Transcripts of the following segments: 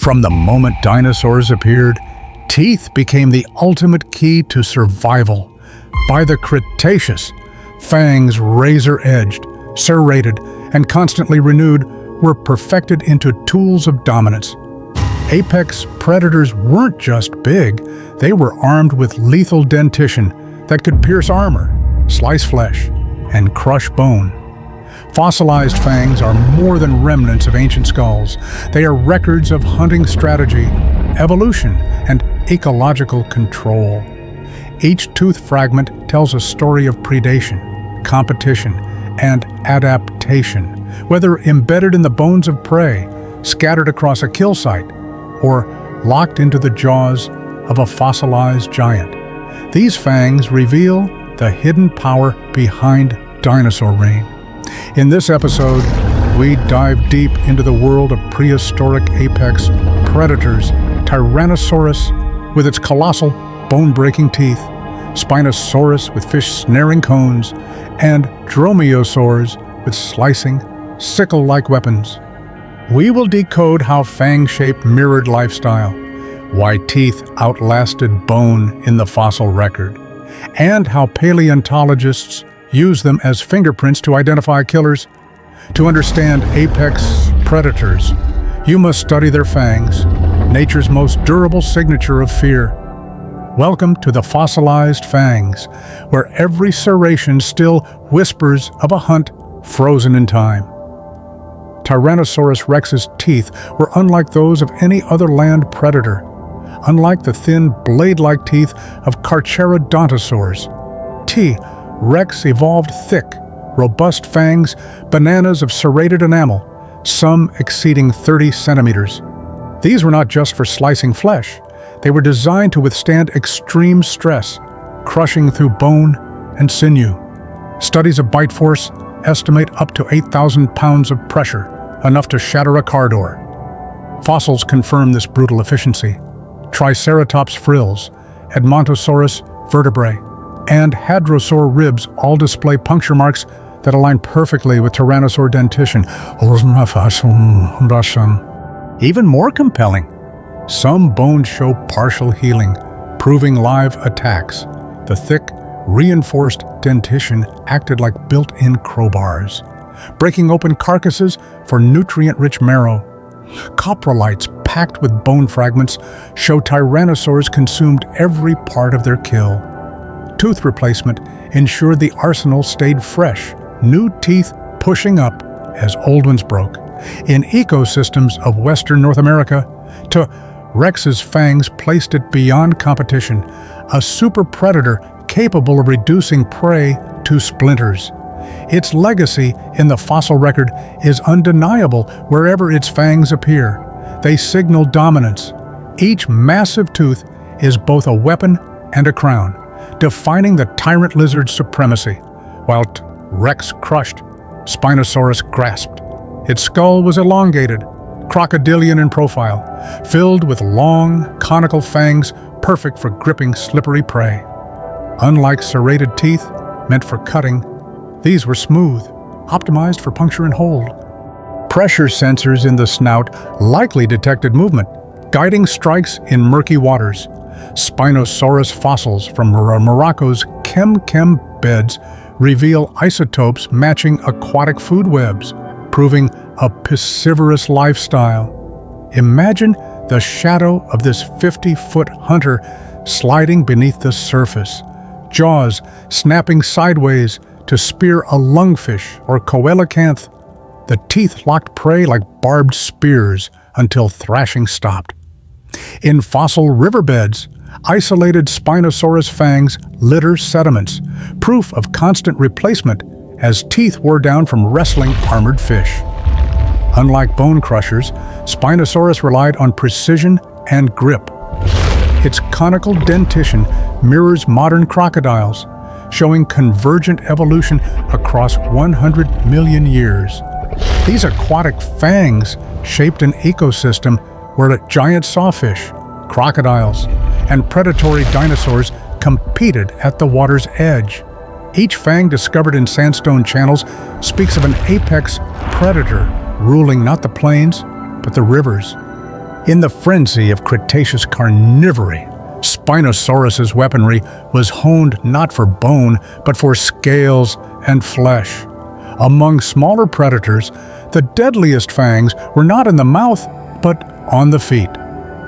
From the moment dinosaurs appeared, teeth became the ultimate key to survival. By the Cretaceous, fangs razor-edged, serrated, and constantly renewed were perfected into tools of dominance. Apex predators weren't just big, they were armed with lethal dentition that could pierce armor, slice flesh, and crush bone. Fossilized fangs are more than remnants of ancient skulls. They are records of hunting strategy, evolution, and ecological control. Each tooth fragment tells a story of predation, competition, and adaptation, whether embedded in the bones of prey, scattered across a kill site, or locked into the jaws of a fossilized giant. These fangs reveal the hidden power behind dinosaur reign. In this episode, we dive deep into the world of prehistoric apex predators, Tyrannosaurus with its colossal bone-breaking teeth, Spinosaurus with fish-snaring cones, and Dromaeosaurs with slicing, sickle-like weapons. We will decode how fang shape mirrored lifestyle, why teeth outlasted bone in the fossil record, and how paleontologists use them as fingerprints to identify killers. To understand apex predators, you must study their fangs, nature's most durable signature of fear. Welcome to the Fossilized Fangs, where every serration still whispers of a hunt frozen in time. Tyrannosaurus rex's teeth were unlike those of any other land predator, unlike the thin blade-like teeth of Carnotaurus. T. rex evolved thick, robust fangs, bananas of serrated enamel, some exceeding 30 centimeters. These were not just for slicing flesh. They were designed to withstand extreme stress, crushing through bone and sinew. Studies of bite force estimate up to 8,000 pounds of pressure, enough to shatter a car door. Fossils confirm this brutal efficiency. Triceratops frills, Edmontosaurus vertebrae, and hadrosaur ribs all display puncture marks that align perfectly with tyrannosaur dentition. Even more compelling, some bones show partial healing, proving live attacks. The thick, reinforced dentition acted like built-in crowbars, breaking open carcasses for nutrient-rich marrow. Coprolites packed with bone fragments show tyrannosaurs consumed every part of their kill. Tooth replacement ensured the arsenal stayed fresh, new teeth pushing up as old ones broke. In ecosystems of Western North America, Rex's fangs placed it beyond competition, a super predator capable of reducing prey to splinters. Its legacy in the fossil record is undeniable wherever its fangs appear. They signal dominance. Each massive tooth is both a weapon and a crown, defining the tyrant lizard's supremacy. While Rex crushed, Spinosaurus grasped. Its skull was elongated, crocodilian in profile, filled with long, conical fangs perfect for gripping slippery prey. Unlike serrated teeth, meant for cutting, these were smooth, optimized for puncture and hold. Pressure sensors in the snout likely detected movement, guiding strikes in murky waters. Spinosaurus fossils from Morocco's Chem beds reveal isotopes matching aquatic food webs, proving a piscivorous lifestyle. Imagine the shadow of this 50-foot hunter sliding beneath the surface, jaws snapping sideways to spear a lungfish or coelacanth. The teeth locked prey like barbed spears until thrashing stopped. In fossil riverbeds, isolated Spinosaurus fangs litter sediments, proof of constant replacement as teeth wore down from wrestling armored fish. Unlike bone crushers, Spinosaurus relied on precision and grip. Its conical dentition mirrors modern crocodiles, showing convergent evolution across 100 million years. These aquatic fangs shaped an ecosystem where giant sawfish, crocodiles, and predatory dinosaurs competed at the water's edge. Each fang discovered in sandstone channels speaks of an apex predator ruling not the plains, but the rivers. In the frenzy of Cretaceous carnivory, Spinosaurus's weaponry was honed not for bone, but for scales and flesh. Among smaller predators, the deadliest fangs were not in the mouth, but on the feet.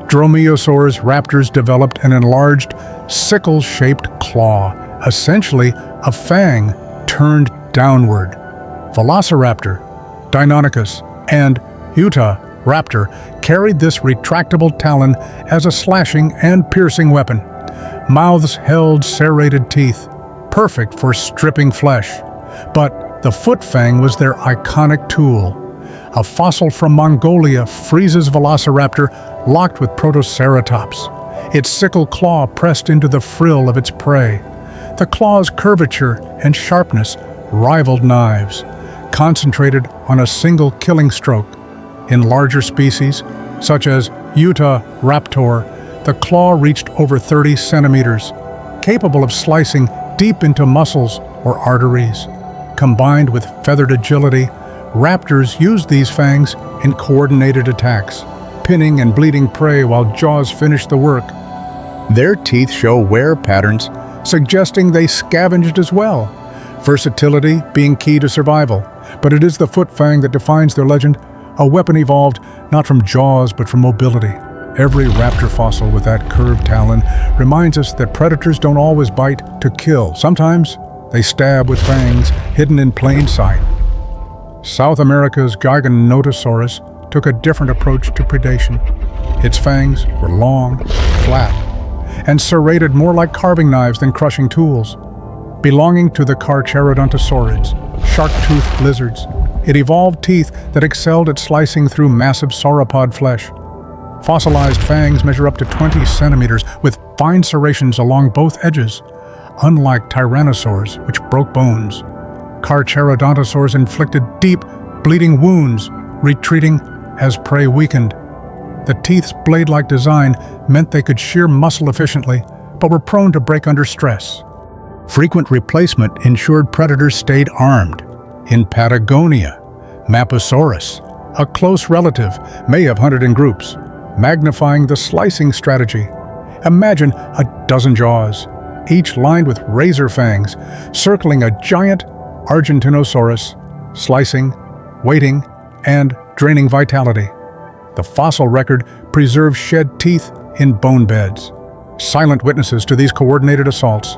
Dromaeosaurs raptors developed an enlarged, sickle-shaped claw, essentially a fang turned downward. Velociraptor, Deinonychus, and Utahraptor carried this retractable talon as a slashing and piercing weapon. Mouths held serrated teeth, perfect for stripping flesh. But the foot fang was their iconic tool. A fossil from Mongolia freezes Velociraptor locked with Protoceratops, its sickle claw pressed into the frill of its prey. The claw's curvature and sharpness rivaled knives, concentrated on a single killing stroke. In larger species, such as Utahraptor, the claw reached over 30 centimeters, capable of slicing deep into muscles or arteries. Combined with feathered agility, raptors used these fangs in coordinated attacks, pinning and bleeding prey while jaws finished the work. Their teeth show wear patterns, suggesting they scavenged as well, versatility being key to survival. But it is the foot fang that defines their legend, a weapon evolved not from jaws but from mobility. Every raptor fossil with that curved talon reminds us that predators don't always bite to kill. Sometimes they stab with fangs hidden in plain sight. South America's Giganotosaurus took a different approach to predation. Its fangs were long, flat, and serrated more like carving knives than crushing tools. Belonging to the Carcharodontosaurids, shark-toothed lizards, it evolved teeth that excelled at slicing through massive sauropod flesh. Fossilized fangs measure up to 20 centimeters with fine serrations along both edges. Unlike tyrannosaurs, which broke bones, Carcharodontosaurs inflicted deep, bleeding wounds, retreating as prey weakened. The teeth's blade-like design meant they could shear muscle efficiently, but were prone to break under stress. Frequent replacement ensured predators stayed armed. In Patagonia, Maposaurus, a close relative, may have hunted in groups, magnifying the slicing strategy. Imagine a dozen jaws, each lined with razor fangs, circling a giant Argentinosaurus, slicing, waiting, and draining vitality. The fossil record preserves shed teeth in bone beds, silent witnesses to these coordinated assaults.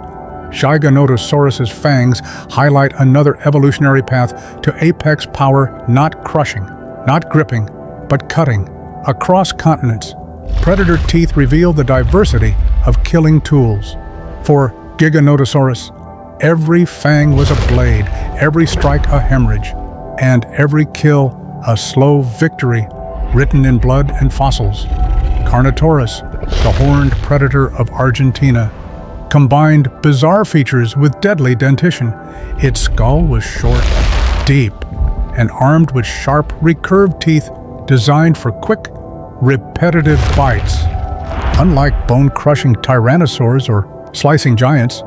Giganotosaurus's fangs highlight another evolutionary path to apex power, not crushing, not gripping, but cutting. Across continents, predator teeth reveal the diversity of killing tools. For Giganotosaurus, every fang was a blade, every strike a hemorrhage, and every kill a slow victory written in blood and fossils. Carnotaurus, the horned predator of Argentina, combined bizarre features with deadly dentition. Its skull was short, deep, and armed with sharp, recurved teeth designed for quick, repetitive bites. Unlike bone-crushing tyrannosaurs or slicing giants,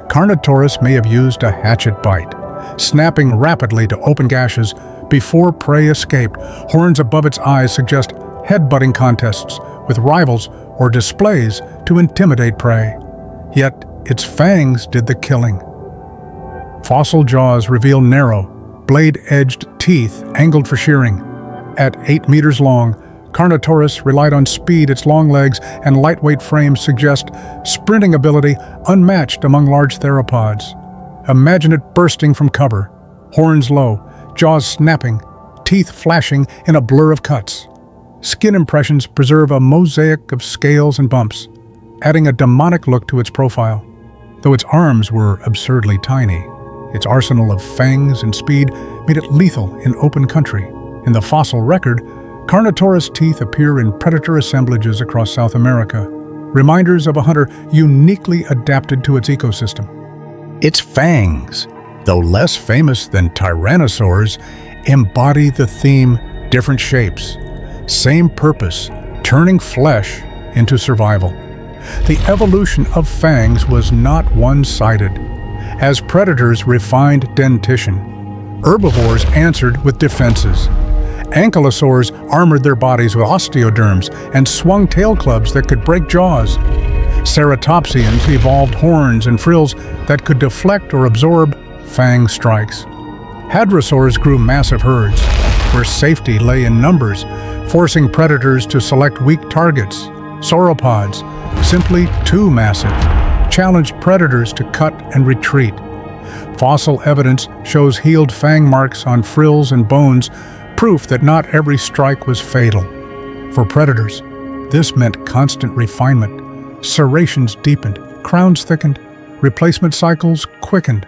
Carnotaurus may have used a hatchet bite, snapping rapidly to open gashes before prey escaped. Horns above its eyes suggest headbutting contests with rivals or displays to intimidate prey. Yet its fangs did the killing. Fossil jaws reveal narrow, blade-edged teeth angled for shearing. At 8 meters long, Carnotaurus relied on speed. Its long legs and lightweight frame suggest sprinting ability unmatched among large theropods. Imagine it bursting from cover, horns low, jaws snapping, teeth flashing in a blur of cuts. Skin impressions preserve a mosaic of scales and bumps, adding a demonic look to its profile. Though its arms were absurdly tiny, its arsenal of fangs and speed made it lethal in open country. In the fossil record, Carnotaurus teeth appear in predator assemblages across South America, reminders of a hunter uniquely adapted to its ecosystem. Its fangs, though less famous than tyrannosaurs, embody the theme different shapes, same purpose, turning flesh into survival. The evolution of fangs was not one-sided. As predators refined dentition, herbivores answered with defenses. Ankylosaurs armored their bodies with osteoderms and swung tail clubs that could break jaws. Ceratopsians evolved horns and frills that could deflect or absorb fang strikes. Hadrosaurs grew massive herds, where safety lay in numbers, forcing predators to select weak targets. Sauropods, simply too massive, challenged predators to cut and retreat. Fossil evidence shows healed fang marks on frills and bones, proof that not every strike was fatal. For predators, this meant constant refinement. Serrations deepened, crowns thickened, replacement cycles quickened.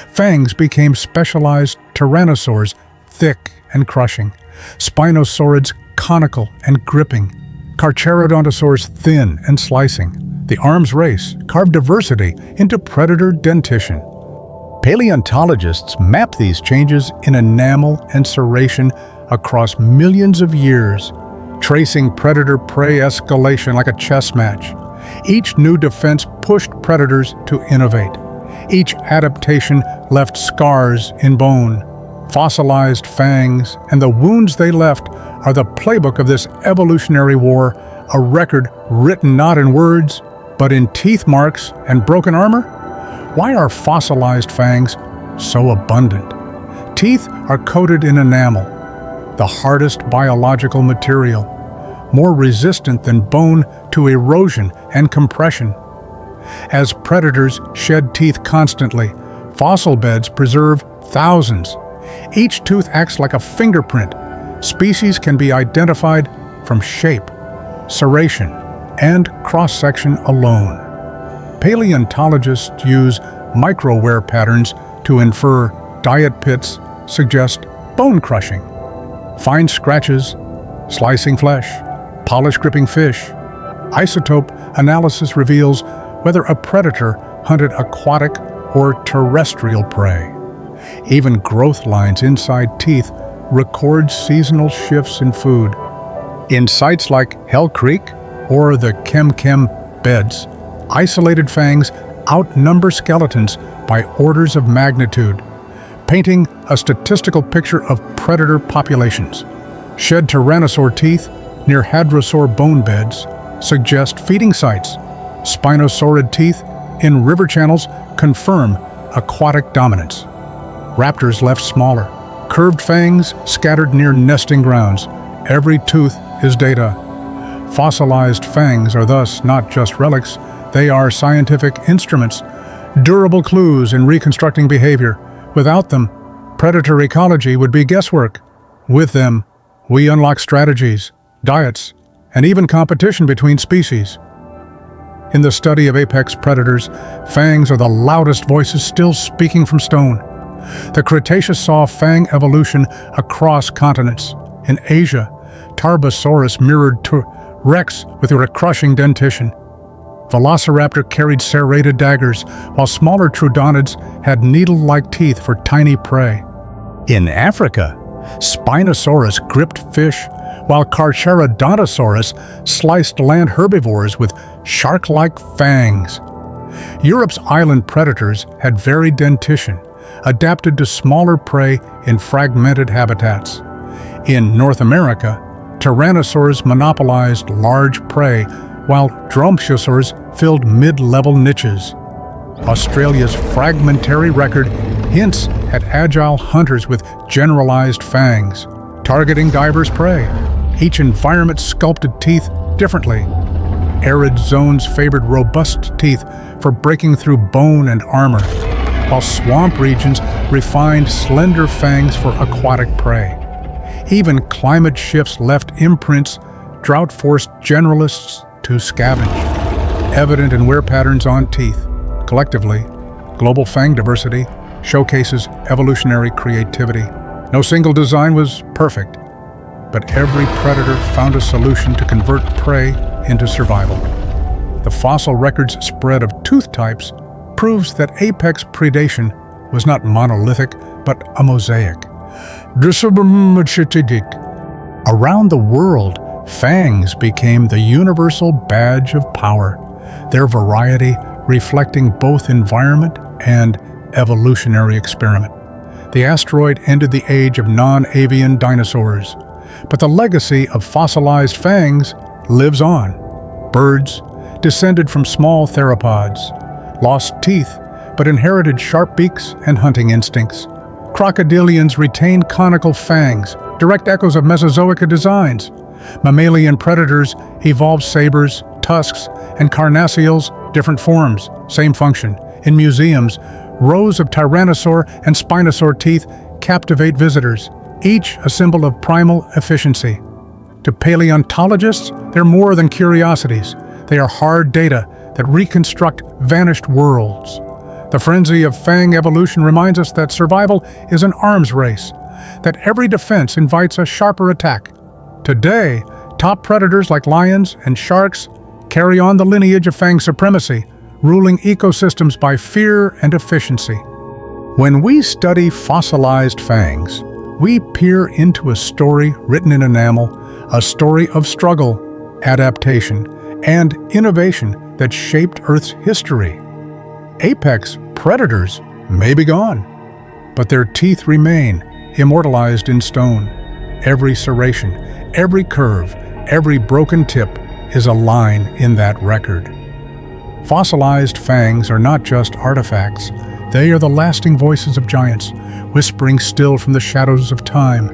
Fangs became specialized tyrannosaurs, thick and crushing. Spinosaurids conical and gripping. Carcharodontosaurs thin and slicing. The arms race carved diversity into predator dentition. Paleontologists map these changes in enamel and serration across millions of years, tracing predator-prey escalation like a chess match. Each new defense pushed predators to innovate. Each adaptation left scars in bone. Fossilized fangs and the wounds they left are the playbook of this evolutionary war, a record written not in words, but in teeth marks and broken armor. Why are fossilized fangs so abundant? Teeth are coated in enamel, the hardest biological material, more resistant than bone to erosion and compression. As predators shed teeth constantly, fossil beds preserve thousands. Each tooth acts like a fingerprint. Species can be identified from shape, serration, and cross-section alone. Paleontologists use micro-wear patterns to infer diet pits, suggest bone crushing. Fine scratches, slicing flesh, polish-gripping fish. Isotope analysis reveals whether a predator hunted aquatic or terrestrial prey. Even growth lines inside teeth record seasonal shifts in food. In sites like Hell Creek or the Kem beds, isolated fangs outnumber skeletons by orders of magnitude, painting a statistical picture of predator populations. Shed tyrannosaur teeth near hadrosaur bone beds suggest feeding sites. Spinosaurid teeth in river channels confirm aquatic dominance. Raptors left smaller. Curved fangs scattered near nesting grounds. Every tooth is data. Fossilized fangs are thus not just relics, they are scientific instruments, durable clues in reconstructing behavior. Without them, predator ecology would be guesswork. With them, we unlock strategies, diets, and even competition between species. In the study of apex predators, fangs are the loudest voices still speaking from stone. The Cretaceous saw fang evolution across continents. In Asia, Tarbosaurus mirrored Rex with a crushing dentition. Velociraptor carried serrated daggers, while smaller troodonids had needle-like teeth for tiny prey. In Africa, Spinosaurus gripped fish, while Carcharodontosaurus sliced land herbivores with shark-like fangs. Europe's island predators had varied dentition, adapted to smaller prey in fragmented habitats. In North America, tyrannosaurs monopolized large prey, while dromaeosaurs filled mid-level niches. Australia's fragmentary record hints at agile hunters with generalized fangs, targeting diverse prey. Each environment sculpted teeth differently. Arid zones favored robust teeth for breaking through bone and armor, while swamp regions refined slender fangs for aquatic prey. Even climate shifts left imprints, drought-forced generalists to scavenge, evident in wear patterns on teeth. Collectively, global fang diversity showcases evolutionary creativity. No single design was perfect, but every predator found a solution to convert prey into survival. The fossil record's spread of tooth types proves that apex predation was not monolithic, but a mosaic. Around the world, fangs became the universal badge of power, their variety reflecting both environment and evolutionary experiment. The asteroid ended the age of non-avian dinosaurs. But the legacy of fossilized fangs lives on. Birds, descended from small theropods, lost teeth but inherited sharp beaks and hunting instincts. Crocodilians retain conical fangs, direct echoes of Mesozoic designs. Mammalian predators evolved sabers, tusks, and carnassials, different forms, same function. In museums, rows of tyrannosaur and spinosaur teeth captivate visitors, each a symbol of primal efficiency. To paleontologists, they're more than curiosities. They are hard data that reconstruct vanished worlds. The frenzy of fang evolution reminds us that survival is an arms race, that every defense invites a sharper attack. Today, top predators like lions and sharks carry on the lineage of fang supremacy, ruling ecosystems by fear and efficiency. When we study fossilized fangs, we peer into a story written in enamel, a story of struggle, adaptation, and innovation that shaped Earth's history. Apex predators may be gone, but their teeth remain, immortalized in stone. Every serration, every curve, every broken tip is a line in that record. Fossilized fangs are not just artifacts, they are the lasting voices of giants, whispering still from the shadows of time.